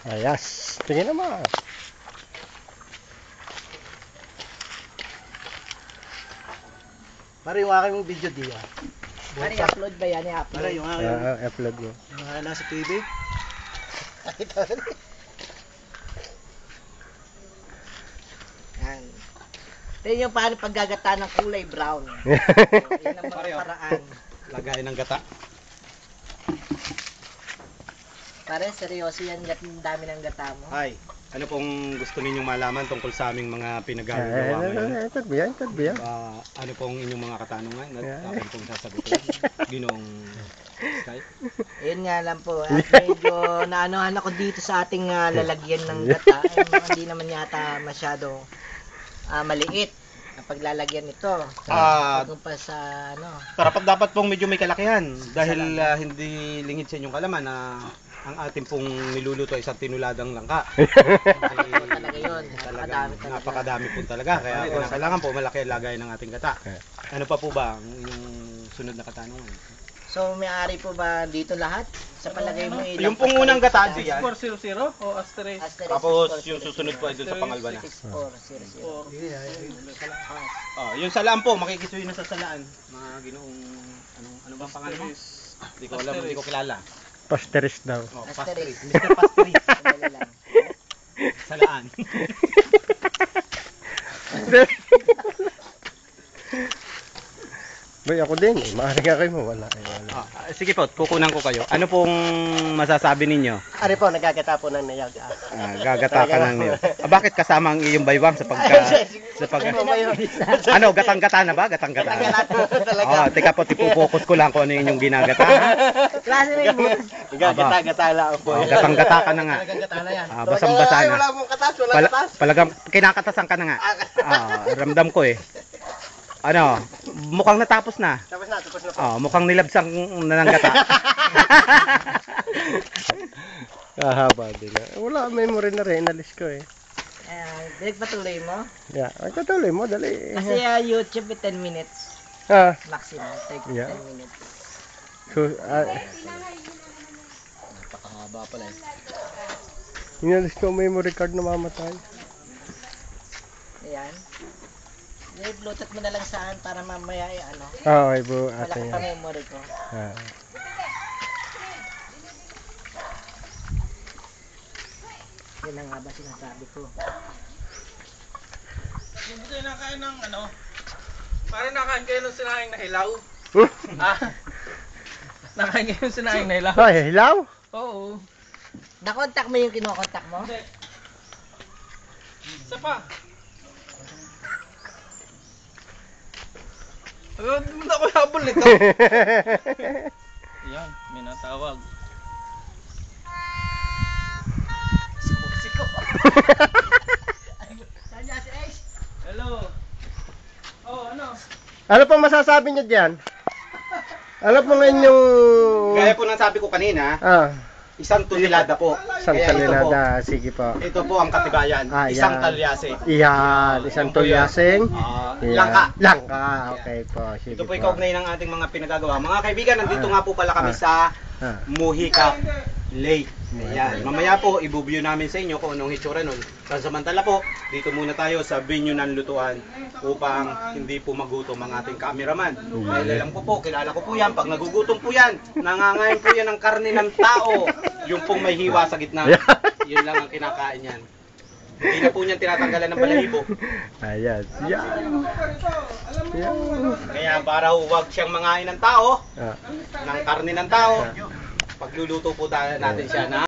Ayas. Tingin naman. Para yung aking video di ah. Ano i-upload ba yan? Para I-upload? yung aking Upload mo. yung nasa TV. Yan. Tingnan yung paano paggagata ng kulay brown. So, yun ang mga Pareho. paraan. Lagay ng gata. Pare, seryoso yan. Ang dami ng gata mo. Hi. Ano pong gusto ninyong malaman tungkol sa aming mga pinagagawa ngayon? Ito ba yan? Ito ba yan? Ano pong inyong mga katanungan at Yeah. akin pong sasagutin? Ginoong Sky? Ayun nga lang po. At medyo naanohan ako dito sa ating lalagyan ng gata. Ay, hindi naman yata masyado maliit ang paglalagyan nito. Kung pa sa ano. Dapat pong medyo may kalakihan dahil hindi lingid sa inyong kalaman na ang ating pong niluluto ay isang tinuladang langka. Ano talaga yun. Napakadami talaga. Napakadami po talaga. Kaya kailangan po malaki ang lagay ng ating gata. Ano pa po ba ang inyong sunod na katanungan? So, may-ari po ba dito lahat? Sa palagay mo Yung pong unang gata diyan. 400 o asterisk? Tapos yung susunod po ay doon sa pangalba na. 6400. Yung salaan po, makikisuyo na sa salaan. Mga ginoong ano ba pangalan mo? Hindi ko alam, hindi ko kilala. Pasteris daw. Pasteris. Mr. Pasteris. Sandali lang. Salaan. Boy, ako din. Maaari nga kayo mo. Wala. Sige po, kukunan ko kayo. Ano pong masasabi ninyo? Ari po, nagagata po ng niyag. Gagata ka lang niyo. Bakit kasama ang iyong baywang sa ano, gatang-gata na ba? Gatang-gata. Teka po, tipupokus ko lang kung ano yung ginagata. Klase na yun. Gata lang po. Gatang-gata ka na nga. Gata na yan. Basang-basa na. Wala mong katas, wala katas. Palagang kinakatasan ka na nga. Ramdam ko eh. Ano, mukhang natapos na. Tapos na po. Mukhang nilabsang na ng gata. Kahaba din. Wala, memory na rin. Inalis ko eh. Direct patuloy mo? Yeah, ay katuloy mo. Dali. Kasi YouTube 10 minutes. Maximum. 10 Yeah. minutes. So, Napakahaba pala eh. inalis ko ang memory card na mamatay. Ayan. I-bluetooth mo na lang saan para mamaya ano. Okay po. Malaki Ating pa memory ko. Yun na nga ba sinasabi ko. Hindi kayo nakain ng ano? Parang nakain kayo ng sinahing na hilaw. Nakain kayo ng sinahing na hilaw? Ay, hilaw? Oo. Na-contact mo yung kinokontak mo? Hindi. Isa pa. Hindi mo na ako habol nito. Yan, may natawag. Siko. Saan niya si Ace? Hello. Oh, ano? Ano pang masasabi niyo diyan? Ano pong inyong... Gaya po ng sabi ko kanina, isang tonelada po. Isang Kaya ito po, talinada. Sige po. ito po ang katibayan. Isang talyase. Iyan. Isang tulyasing. Langka. Langka. Okay po. Sige Ito po ikaugnay ng ating mga pinagagawa. Mga kaibigan, nandito nga po pala kami sa Ah. Mujica Lake. Ayan. Mamaya po, i-view namin sa inyo kung anong hitsura nun. Samantala po, dito muna tayo sa venue ng lutuan upang hindi po magutom ang ating cameraman. Dahil alam ko po, kilala ko po yan. Pag nagugutom po yan, nangangain po yan ng karne ng tao. Yung pong may hiwa sa gitna. Yun lang ang kinakain yan. Hindi na po niyan tinatanggalan ng balahibo. Ayan. Yan. Yan. Kaya para huwag siyang mangain ng tao, Ah. ng karne ng tao, pagluluto po natin siya na